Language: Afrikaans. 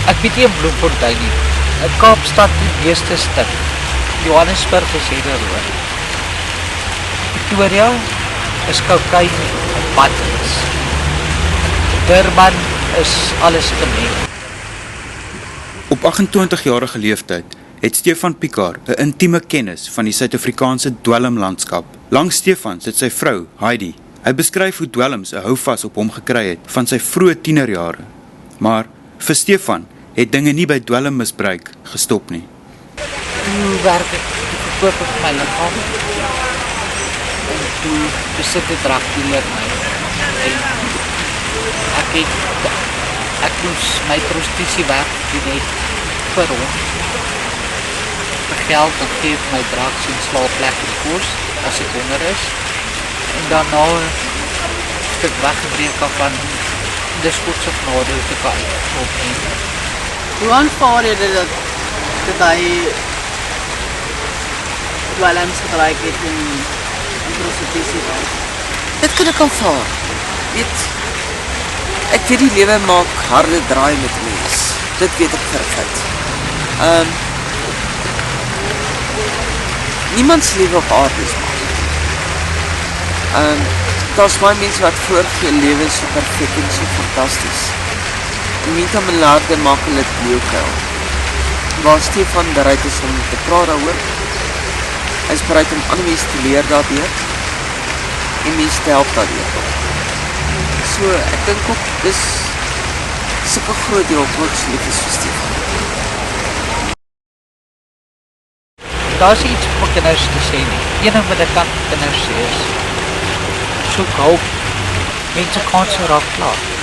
Ek weet nie in Bloemfontein nie. In Kaapstad die meeste stik. Johannesburg is hierdie rood. Pretoria is kokain en buttons. Durban is alles gemeng. Op 28-jarige leeftyd het Stefan Pienaar 'n intieme kennis van die Suid-Afrikaanse dwelmlandskap. Langs Stefan sit sy vrou, Heidi. Hy beskryf hoe dwelms 'n houvas op hom gekry het van sy vroeë tienerjare. Maar vir Stefan het dinge nie by dwelmmisbruik gestop nie. Toe werk ek, toe verkoop ek my liggaam. En toe besit 'n drugdealer my. En ek moes my prostitusie werk doen net vir hom. Vir geld, dan gee ek my drugs en slaapplek en kos, as ek honger is. En daarna het ek weggebreek af van dis God se genade hoe te kan opneem. Hoe aanvaar jy dit dat hy dwelms gebruik het in prostitusie was? Dit kan ek aanvaar. Ek weet die lewe maak harde draai met mens. Dit weet ek vir 'n feit. Niemands lewe op aarde is maak. Daar's baie mense wat voorgee lewe is so perfek en so fantasties. En Mita Melarde maak hulle dit leeukuil. Waar Stefan bereid is om te praat daaroor. Hy is bereid om ander mense te leer daardeur en mense te help daardeur. So, ek dink ook, dis sulke groot deel op ons lief is vir Stefan. Daar is iets vir kinders te sê nie. Enig wat ek kan kinders sê is, soek hulp, mense kan so raak klaar.